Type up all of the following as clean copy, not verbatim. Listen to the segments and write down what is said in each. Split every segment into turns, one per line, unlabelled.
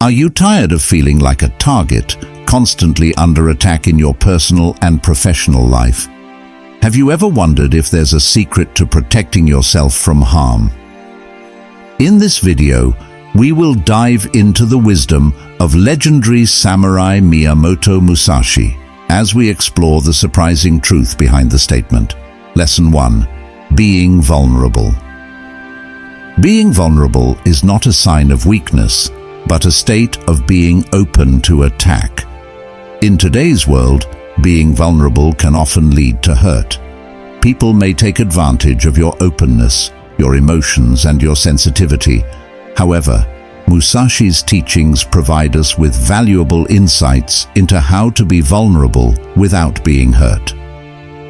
Are you tired of feeling like a target, constantly under attack in your personal and professional life? Have you ever wondered if there's a secret to protecting yourself from harm? In this video, we will dive into the wisdom of legendary samurai Miyamoto Musashi as we explore the surprising truth behind the statement. Lesson 1. Being vulnerable. Being vulnerable is not a sign of weakness, but a state of being open to attack. In today's world, being vulnerable can often lead to hurt. People may take advantage of your openness, your emotions, and your sensitivity. However, Musashi's teachings provide us with valuable insights into how to be vulnerable without being hurt.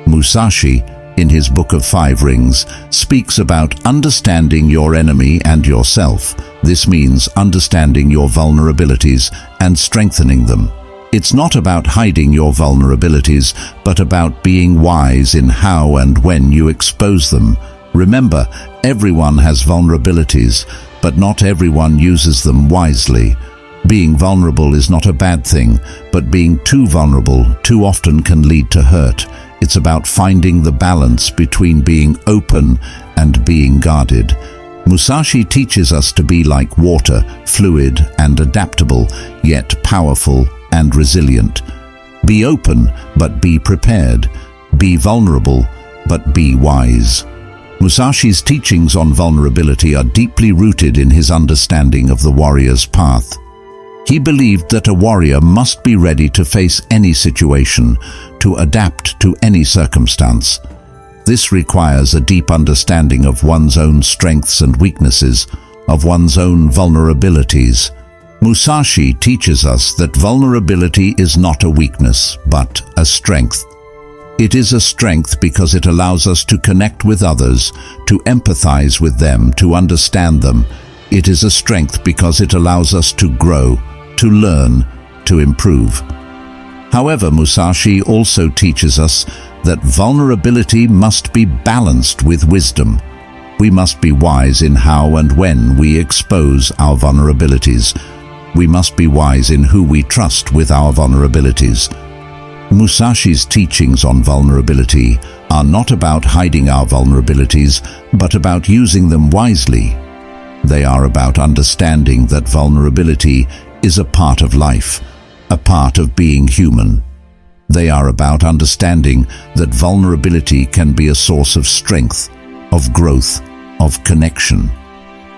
Musashi, in his Book of Five Rings, speaks about understanding your enemy and yourself. This means understanding your vulnerabilities and strengthening them. It's not about hiding your vulnerabilities, but about being wise in how and when you expose them. Remember, everyone has vulnerabilities, but not everyone uses them wisely. Being vulnerable is not a bad thing, but being too vulnerable too often can lead to hurt. It's about finding the balance between being open and being guarded. Musashi teaches us to be like water, fluid and adaptable, yet powerful and resilient. Be open, but be prepared. Be vulnerable, but be wise. Musashi's teachings on vulnerability are deeply rooted in his understanding of the warrior's path. He believed that a warrior must be ready to face any situation, to adapt to any circumstance. This requires a deep understanding of one's own strengths and weaknesses, of one's own vulnerabilities. Musashi teaches us that vulnerability is not a weakness, but a strength. It is a strength because it allows us to connect with others, to empathize with them, to understand them. It is a strength because it allows us to grow, to learn, to improve. However, Musashi also teaches us that vulnerability must be balanced with wisdom. We must be wise in how and when we expose our vulnerabilities. We must be wise in who we trust with our vulnerabilities. Musashi's teachings on vulnerability are not about hiding our vulnerabilities, but about using them wisely. They are about understanding that vulnerability is a part of life, a part of being human. They are about understanding that vulnerability can be a source of strength, of growth, of connection.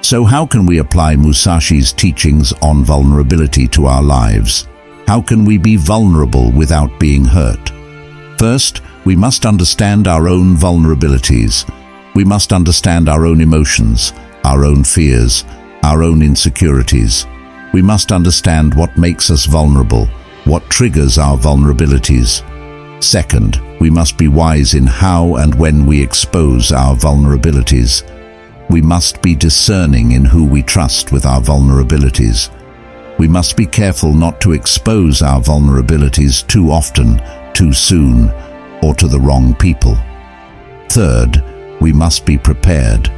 So how can we apply Musashi's teachings on vulnerability to our lives? How can we be vulnerable without being hurt? First, we must understand our own vulnerabilities. We must understand our own emotions, our own fears, our own insecurities. We must understand what makes us vulnerable, what triggers our vulnerabilities. Second, we must be wise in how and when we expose our vulnerabilities. We must be discerning in who we trust with our vulnerabilities. We must be careful not to expose our vulnerabilities too often, too soon, or to the wrong people. Third, we must be prepared.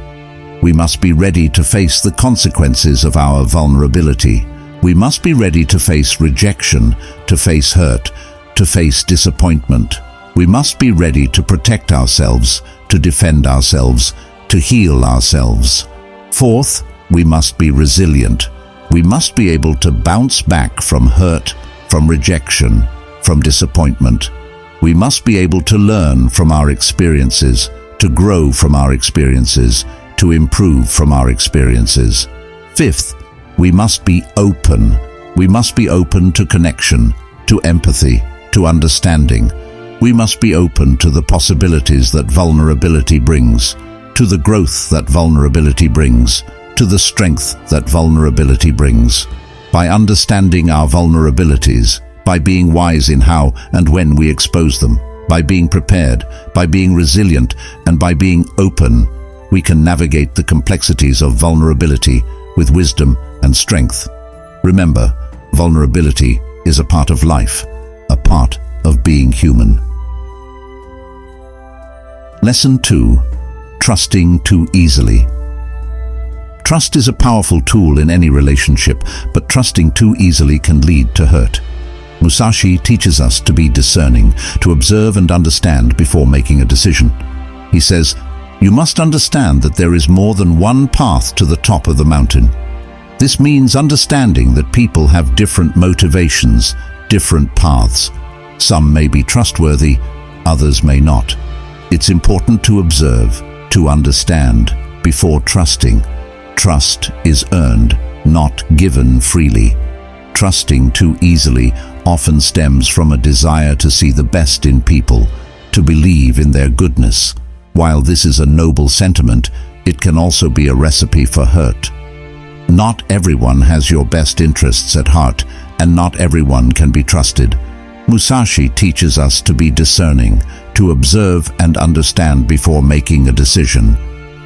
We must be ready to face the consequences of our vulnerability. We must be ready to face rejection, to face hurt, to face disappointment. We must be ready to protect ourselves, to defend ourselves, to heal ourselves. Fourth, we must be resilient. We must be able to bounce back from hurt, from rejection, from disappointment. We must be able to learn from our experiences, to grow from our experiences, to improve from our experiences. Fifth, we must be open. We must be open to connection, to empathy, to understanding. We must be open to the possibilities that vulnerability brings, to the growth that vulnerability brings, to the strength that vulnerability brings. By understanding our vulnerabilities, by being wise in how and when we expose them, by being prepared, by being resilient, and by being open, we can navigate the complexities of vulnerability with wisdom and strength. Remember, vulnerability is a part of life, a part of being human. Lesson 2. Trusting too easily. Trust is a powerful tool in any relationship, but trusting too easily can lead to hurt. Musashi teaches us to be discerning, to observe and understand before making a decision. He says, "You must understand that there is more than one path to the top of the mountain." This means understanding that people have different motivations, different paths. Some may be trustworthy, others may not. It's important to observe, to understand, before trusting. Trust is earned, not given freely. Trusting too easily often stems from a desire to see the best in people, to believe in their goodness. While this is a noble sentiment, it can also be a recipe for hurt. Not everyone has your best interests at heart, and not everyone can be trusted. Musashi teaches us to be discerning, to observe and understand before making a decision.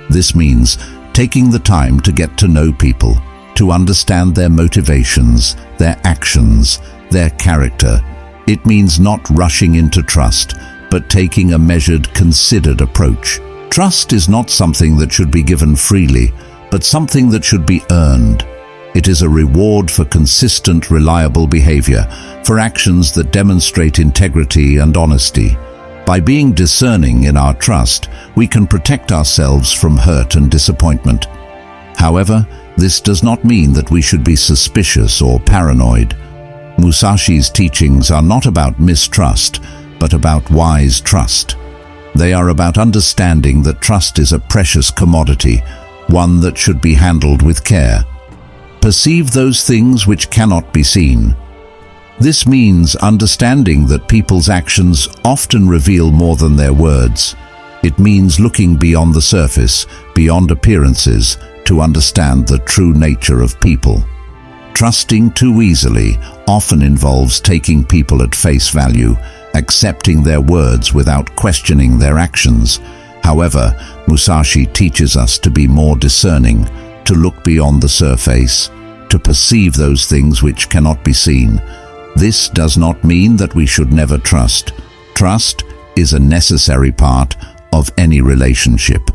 This means taking the time to get to know people, to understand their motivations, their actions, their character. It means not rushing into trust, but taking a measured, considered approach. Trust is not something that should be given freely, but something that should be earned. It is a reward for consistent, reliable behavior, for actions that demonstrate integrity and honesty. By being discerning in our trust, we can protect ourselves from hurt and disappointment. However, this does not mean that we should be suspicious or paranoid. Musashi's teachings are not about mistrust, but about wise trust. They are about understanding that trust is a precious commodity, one that should be handled with care. Perceive those things which cannot be seen. This means understanding that people's actions often reveal more than their words. It means looking beyond the surface, beyond appearances, to understand the true nature of people. Trusting too easily often involves taking people at face value, accepting their words without questioning their actions. However, Musashi teaches us to be more discerning, to look beyond the surface, to perceive those things which cannot be seen. This does not mean that we should never trust. Trust is a necessary part of any relationship.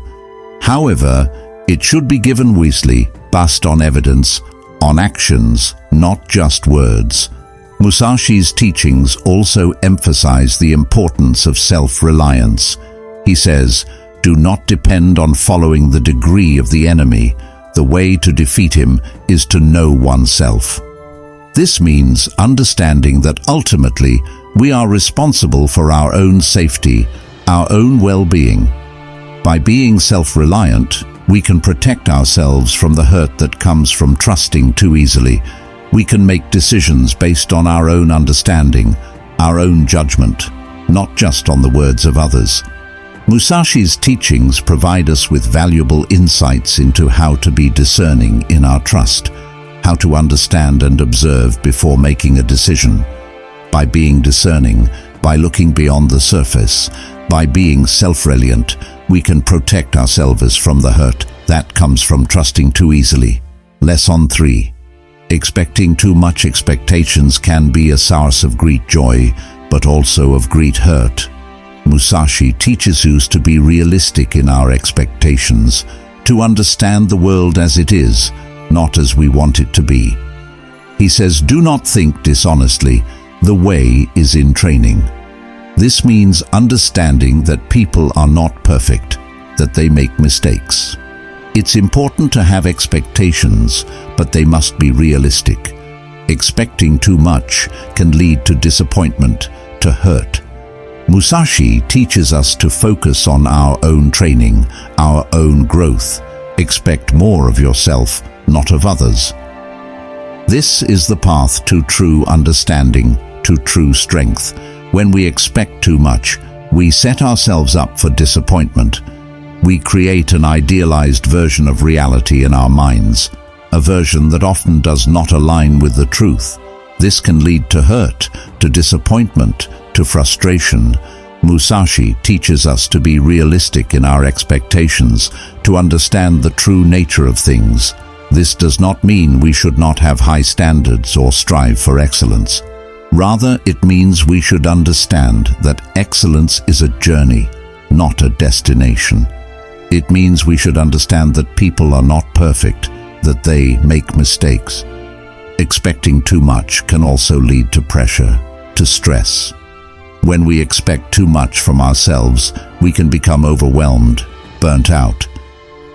However, it should be given wisely, based on evidence, on actions, not just words. Musashi's teachings also emphasize the importance of self-reliance. He says, "Do not depend on following the degree of the enemy. The way to defeat him is to know oneself." This means understanding that ultimately we are responsible for our own safety, our own well-being. By being self-reliant, we can protect ourselves from the hurt that comes from trusting too easily. We can make decisions based on our own understanding, our own judgment, not just on the words of others. Musashi's teachings provide us with valuable insights into how to be discerning in our trust, how to understand and observe before making a decision. By being discerning, by looking beyond the surface, by being self-reliant, we can protect ourselves from the hurt that comes from trusting too easily. Lesson 3. Expecting too much expectations can be a source of great joy, but also of great hurt. Musashi teaches us to be realistic in our expectations, to understand the world as it is, not as we want it to be. He says, "Do not think dishonestly, the way is in training." This means understanding that people are not perfect, that they make mistakes. It's important to have expectations, but they must be realistic. Expecting too much can lead to disappointment, to hurt. Musashi teaches us to focus on our own training, our own growth. Expect more of yourself, not of others. This is the path to true understanding, to true strength. When we expect too much, we set ourselves up for disappointment. We create an idealized version of reality in our minds, a version that often does not align with the truth. This can lead to hurt, to disappointment, to frustration. Musashi teaches us to be realistic in our expectations, to understand the true nature of things. This does not mean we should not have high standards or strive for excellence. Rather, it means we should understand that excellence is a journey, not a destination. It means we should understand that people are not perfect, that they make mistakes. Expecting too much can also lead to pressure, to stress. When we expect too much from ourselves, we can become overwhelmed, burnt out.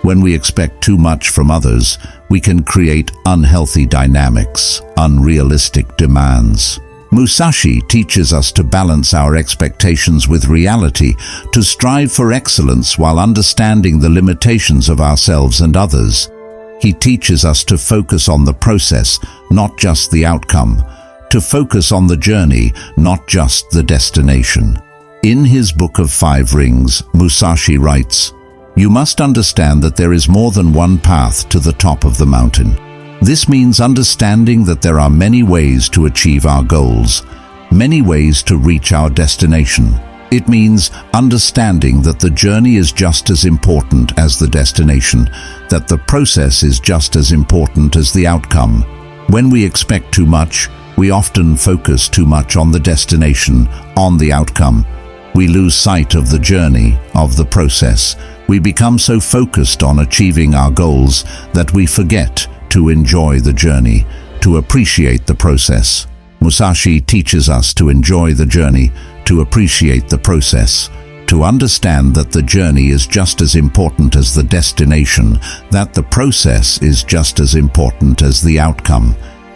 When we expect too much from others, we can create unhealthy dynamics, unrealistic demands. Musashi teaches us to balance our expectations with reality, to strive for excellence while understanding the limitations of ourselves and others. He teaches us to focus on the process, not just the outcome, to focus on the journey, not just the destination. In his Book of Five Rings, Musashi writes, "You must understand that there is more than one path to the top of the mountain." This means understanding that there are many ways to achieve our goals, many ways to reach our destination. It means understanding that the journey is just as important as the destination, that the process is just as important as the outcome. When we expect too much, we often focus too much on the destination, on the outcome. We lose sight of the journey, of the process. We become so focused on achieving our goals that we forget to enjoy the journey, to appreciate the process. Musashi teaches us to enjoy the journey, to appreciate the process, to understand that the journey is just as important as the destination, that the process is just as important as the outcome.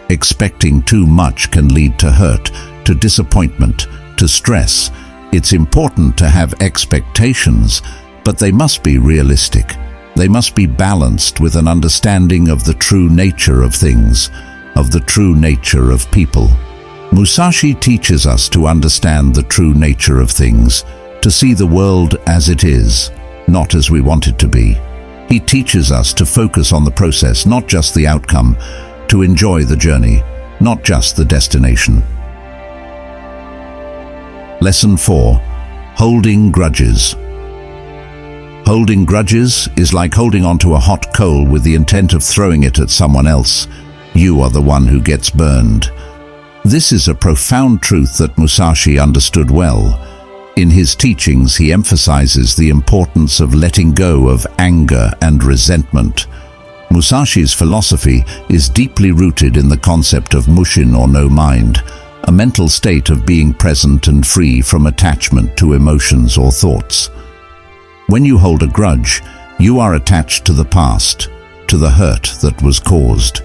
Expecting too much can lead to hurt, to disappointment, to stress. It's important to have expectations, but they must be realistic. They must be balanced with an understanding of the true nature of things, of the true nature of people. Musashi teaches us to understand the true nature of things, to see the world as it is, not as we want it to be. He teaches us to focus on the process, not just the outcome, to enjoy the journey, not just the destination. Lesson 4. Holding grudges. Holding grudges is like holding onto a hot coal with the intent of throwing it at someone else. You are the one who gets burned. This is a profound truth that Musashi understood well. In his teachings, he emphasizes the importance of letting go of anger and resentment. Musashi's philosophy is deeply rooted in the concept of mushin or no mind, a mental state of being present and free from attachment to emotions or thoughts. When you hold a grudge, you are attached to the past, to the hurt that was caused.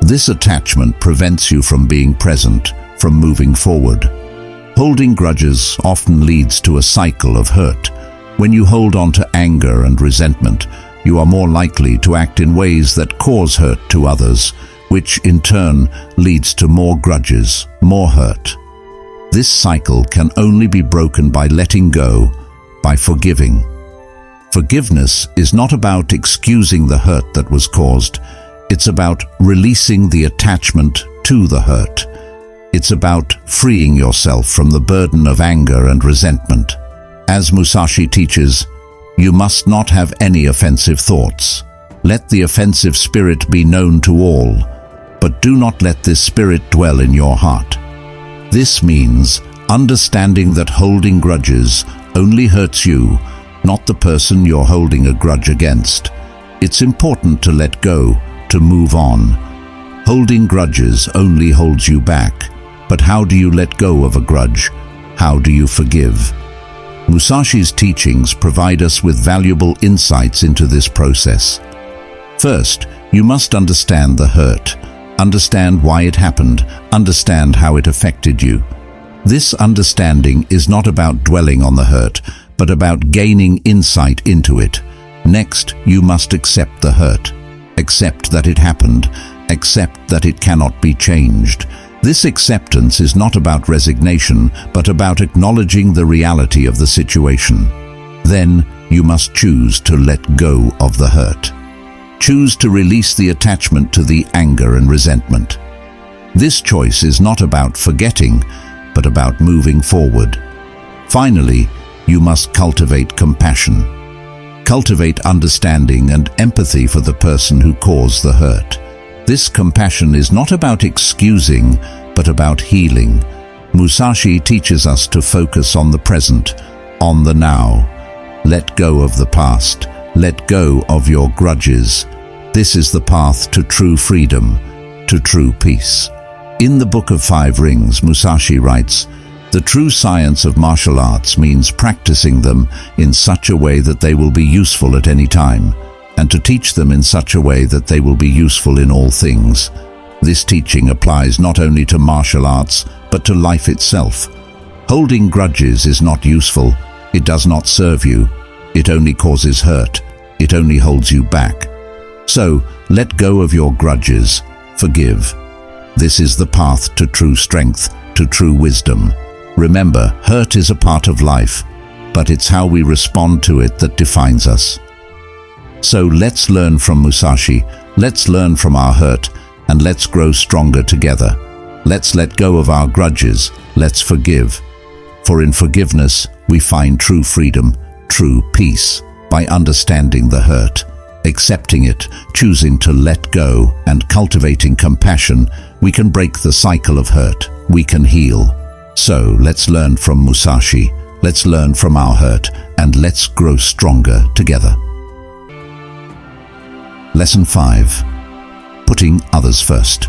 This attachment prevents you from being present, from moving forward. Holding grudges often leads to a cycle of hurt. When you hold on to anger and resentment, you are more likely to act in ways that cause hurt to others, which in turn leads to more grudges, more hurt. This cycle can only be broken by letting go, by forgiving. Forgiveness is not about excusing the hurt that was caused. It's about releasing the attachment to the hurt. It's about freeing yourself from the burden of anger and resentment. As Musashi teaches, you must not have any offensive thoughts. Let the offensive spirit be known to all, but do not let this spirit dwell in your heart. This means understanding that holding grudges only hurts you, not the person you're holding a grudge against. It's important to let go, to move on. Holding grudges only holds you back. But how do you let go of a grudge? How do you forgive? Musashi's teachings provide us with valuable insights into this process. First, you must understand the hurt. Understand why it happened. Understand how it affected you. This understanding is not about dwelling on the hurt, but about gaining insight into it. Next, you must accept the hurt. Accept that it happened. Accept that it cannot be changed. This acceptance is not about resignation, but about acknowledging the reality of the situation. Then, you must choose to let go of the hurt. Choose to release the attachment to the anger and resentment. This choice is not about forgetting, but about moving forward. Finally, you must cultivate compassion. Cultivate understanding and empathy for the person who caused the hurt. This compassion is not about excusing, but about healing. Musashi teaches us to focus on the present, on the now. Let go of the past. Let go of your grudges. This is the path to true freedom, to true peace. In the Book of Five Rings, Musashi writes, "The true science of martial arts means practicing them in such a way that they will be useful at any time, and to teach them in such a way that they will be useful in all things." This teaching applies not only to martial arts, but to life itself. Holding grudges is not useful. It does not serve you. It only causes hurt. It only holds you back. So, let go of your grudges. Forgive. This is the path to true strength, to true wisdom. Remember, hurt is a part of life, but it's how we respond to it that defines us. So let's learn from Musashi, let's learn from our hurt, and let's grow stronger together. Let's let go of our grudges, let's forgive. For in forgiveness, we find true freedom, true peace, by understanding the hurt, accepting it, choosing to let go, and cultivating compassion. We can break the cycle of hurt, we can heal. So let's learn from Musashi, let's learn from our hurt, and let's grow stronger together. Lesson 5. Putting others first.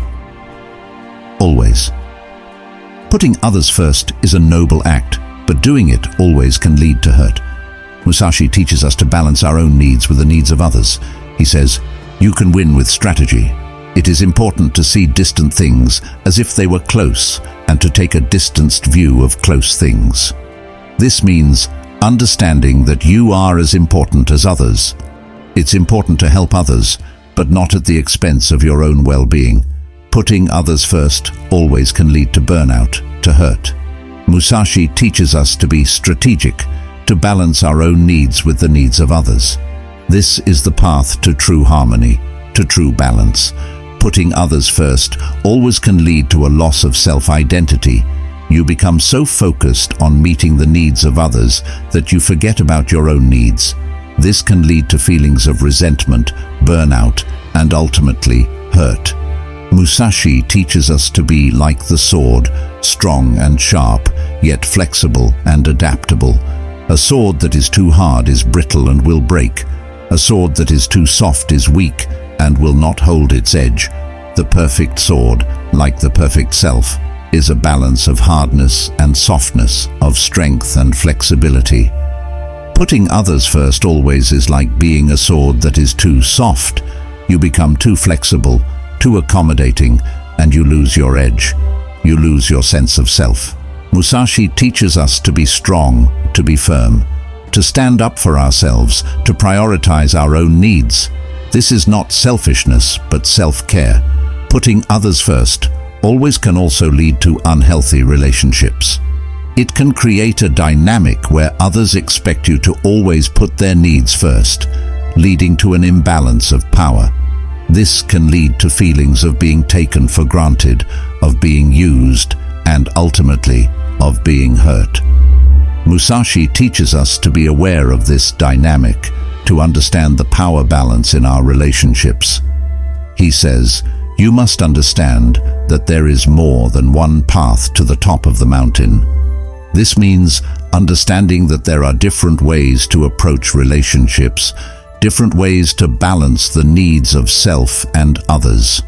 Always. Putting others first is a noble act, but doing it always can lead to hurt. Musashi teaches us to balance our own needs with the needs of others. He says, "You can win with strategy. It is important to see distant things as if they were close and to take a distanced view of close things." This means understanding that you are as important as others. It's important to help others, but not at the expense of your own well-being. Putting others first always can lead to burnout, to hurt. Musashi teaches us to be strategic, to balance our own needs with the needs of others. This is the path to true harmony, to true balance. Putting others first always can lead to a loss of self-identity. You become so focused on meeting the needs of others that you forget about your own needs. This can lead to feelings of resentment, burnout, and ultimately hurt. Musashi teaches us to be like the sword, strong and sharp, yet flexible and adaptable. A sword that is too hard is brittle and will break. A sword that is too soft is weak and will not hold its edge. The perfect sword, like the perfect self, is a balance of hardness and softness, of strength and flexibility. Putting others first always is like being a sword that is too soft. You become too flexible, too accommodating, and you lose your edge. You lose your sense of self. Musashi teaches us to be strong, to be firm, to stand up for ourselves, to prioritize our own needs. This is not selfishness, but self-care. Putting others first always can also lead to unhealthy relationships. It can create a dynamic where others expect you to always put their needs first, leading to an imbalance of power. This can lead to feelings of being taken for granted, of being used, and ultimately, of being hurt. Musashi teaches us to be aware of this dynamic, to understand the power balance in our relationships. He says, "You must understand that there is more than one path to the top of the mountain." This means understanding that there are different ways to approach relationships, different ways to balance the needs of self and others.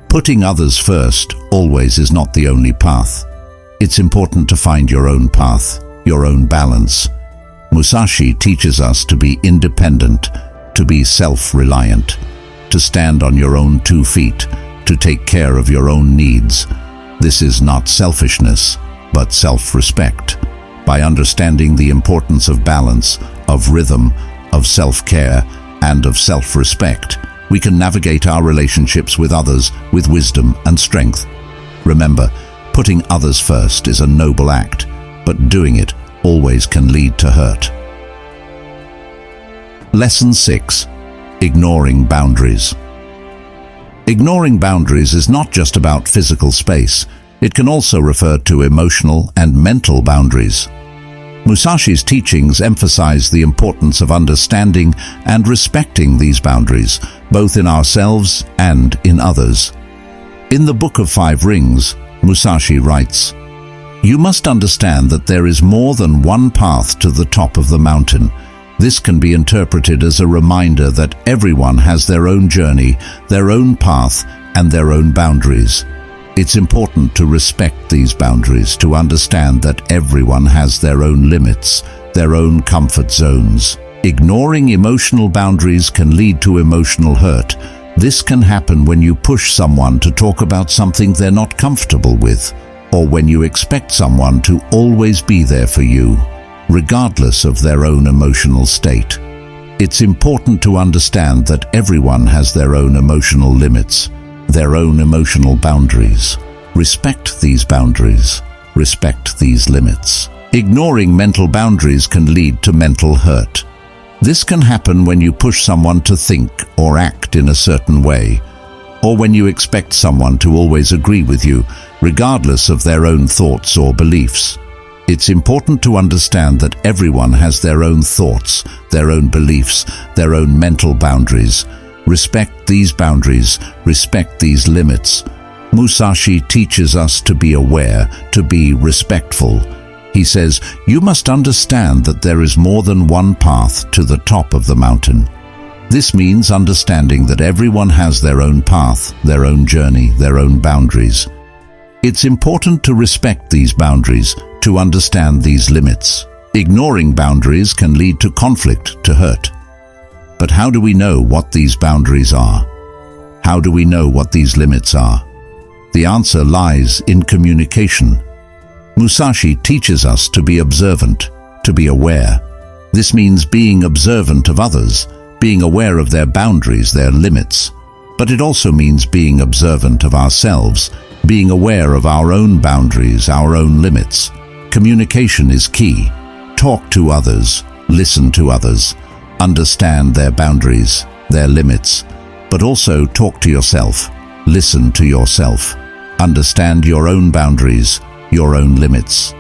Putting others first always is not the only path. It's important to find your own path, your own balance. Musashi teaches us to be independent, to be self-reliant, to stand on your own 2 feet, to take care of your own needs. This is not selfishness, but self-respect. By understanding the importance of balance, of rhythm, of self-care, and of self-respect, we can navigate our relationships with others with wisdom and strength. Remember, putting others first is a noble act, but doing it always can lead to hurt. Lesson 6. Ignoring boundaries. Ignoring boundaries is not just about physical space. It can also refer to emotional and mental boundaries. Musashi's teachings emphasize the importance of understanding and respecting these boundaries, both in ourselves and in others. In the Book of Five Rings, Musashi writes, "You must understand that there is more than one path to the top of the mountain. This can be interpreted as a reminder that everyone has their own journey, their own path, and their own boundaries. It's important to respect these boundaries, to understand that everyone has their own limits, their own comfort zones. Ignoring emotional boundaries can lead to emotional hurt. This can happen when you push someone to talk about something they're not comfortable with, or when you expect someone to always be there for you, regardless of their own emotional state. It's important to understand that everyone has their own emotional limits, their own emotional boundaries. Respect these boundaries. Respect these limits. Ignoring mental boundaries can lead to mental hurt. This can happen when you push someone to think or act in a certain way, or when you expect someone to always agree with you, regardless of their own thoughts or beliefs. It's important to understand that everyone has their own thoughts, their own beliefs, their own mental boundaries. Respect these boundaries, respect these limits. Musashi teaches us to be aware, to be respectful. He says, you must understand that there is more than one path to the top of the mountain. This means understanding that everyone has their own path, their own journey, their own boundaries. It's important to respect these boundaries, to understand these limits. Ignoring boundaries can lead to conflict, to hurt. But how do we know what these boundaries are? How do we know what these limits are? The answer lies in communication. Musashi teaches us to be observant, to be aware. This means being observant of others, being aware of their boundaries, their limits. But it also means being observant of ourselves, being aware of our own boundaries, our own limits. Communication is key. Talk to others, listen to others, understand their boundaries, their limits, but also talk to yourself, listen to yourself, understand your own boundaries, your own limits.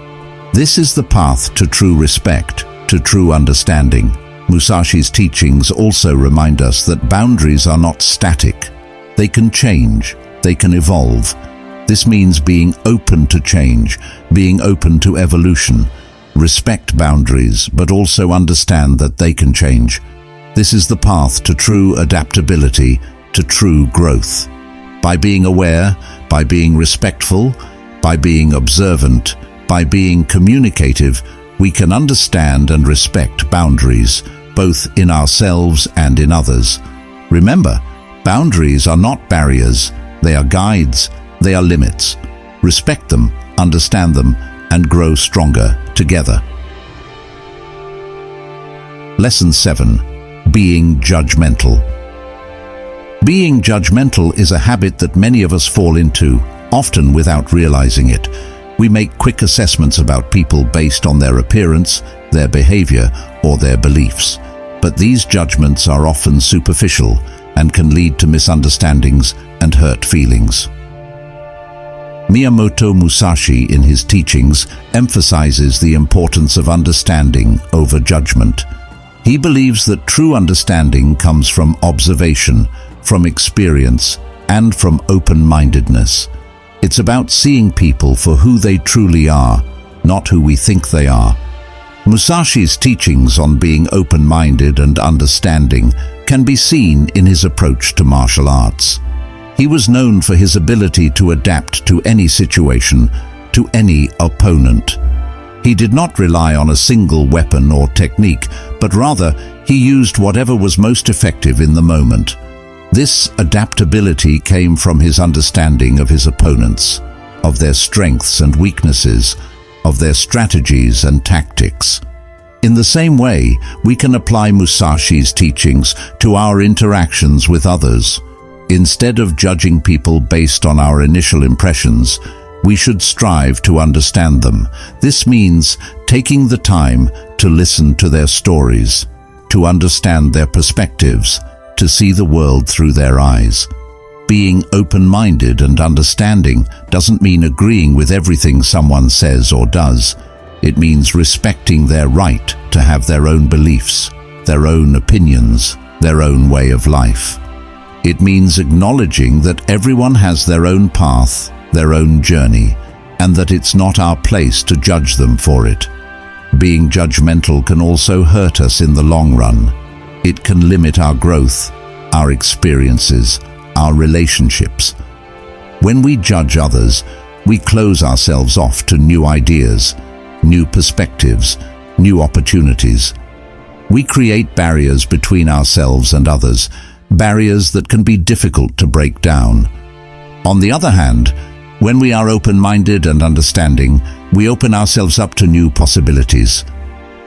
This is the path to true respect, to true understanding. Musashi's teachings also remind us that boundaries are not static. They can change, they can evolve. This means being open to change, being open to evolution. Respect boundaries, but also understand that they can change. This is the path to true adaptability, to true growth. By being aware, by being respectful, by being observant, by being communicative, we can understand and respect boundaries, both in ourselves and in others. Remember, boundaries are not barriers, they are guides, they are limits. Respect them, understand them, and grow stronger together. Lesson 7. Being judgmental. Being judgmental is a habit that many of us fall into, often without realizing it. We make quick assessments about people based on their appearance, their behavior, or their beliefs. But these judgments are often superficial and can lead to misunderstandings and hurt feelings. Miyamoto Musashi, in his teachings, emphasizes the importance of understanding over judgment. He believes that true understanding comes from observation, from experience, and from open-mindedness. It's about seeing people for who they truly are, not who we think they are. Musashi's teachings on being open-minded and understanding can be seen in his approach to martial arts. He was known for his ability to adapt to any situation, to any opponent. He did not rely on a single weapon or technique, but rather he used whatever was most effective in the moment. This adaptability came from his understanding of his opponents, of their strengths and weaknesses, of their strategies and tactics. In the same way, we can apply Musashi's teachings to our interactions with others. Instead of judging people based on our initial impressions, we should strive to understand them. This means taking the time to listen to their stories, to understand their perspectives, to see the world through their eyes. Being open-minded and understanding doesn't mean agreeing with everything someone says or does. It means respecting their right to have their own beliefs, their own opinions, their own way of life. It means acknowledging that everyone has their own path, their own journey, and that it's not our place to judge them for it. Being judgmental can also hurt us in the long run. It can limit our growth, our experiences, our relationships. When we judge others, we close ourselves off to new ideas, new perspectives, new opportunities. We create barriers between ourselves and others, barriers that can be difficult to break down. On the other hand, when we are open-minded and understanding, we open ourselves up to new possibilities.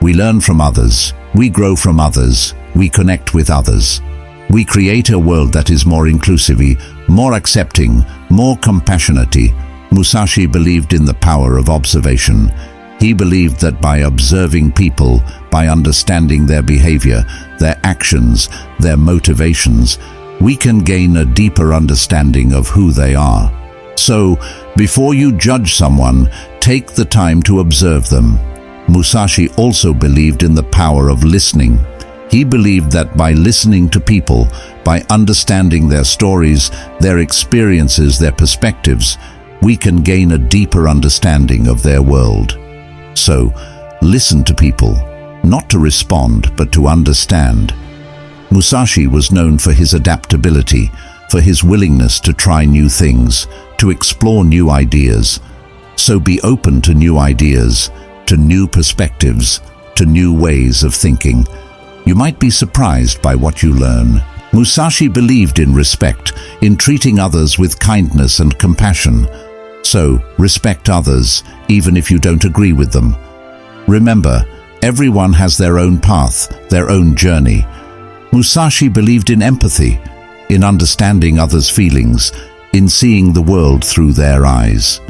We learn from others, we grow from others, we connect with others. We create a world that is more inclusive, more accepting, more compassionate. Musashi believed in the power of observation. He believed that by observing people, by understanding their behavior, their actions, their motivations, we can gain a deeper understanding of who they are. So, before you judge someone, take the time to observe them. Musashi also believed in the power of listening. He believed that by listening to people, by understanding their stories, their experiences, their perspectives, we can gain a deeper understanding of their world. So, listen to people, not to respond, but to understand. Musashi was known for his adaptability, for his willingness to try new things, to explore new ideas. So be open to new ideas, to new perspectives, to new ways of thinking. You might be surprised by what you learn. Musashi believed in respect, in treating others with kindness and compassion. So, respect others, even if you don't agree with them. Remember, everyone has their own path, their own journey. Musashi believed in empathy, in understanding others' feelings, in seeing the world through their eyes.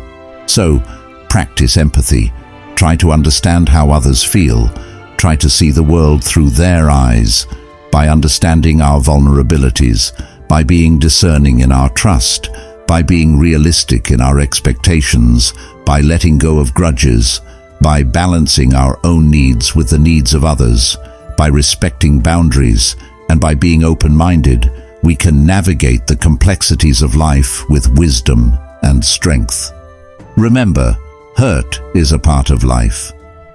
So, practice empathy. Try to understand how others feel. Try to see the world through their eyes, by understanding our vulnerabilities, by being discerning in our trust, by being realistic in our expectations, by letting go of grudges, by balancing our own needs with the needs of others, by respecting boundaries, and by being open-minded. We can navigate the complexities of life with wisdom and strength. Remember, hurt is a part of life,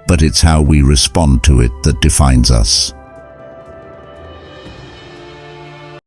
but it's how we respond to it that defines us.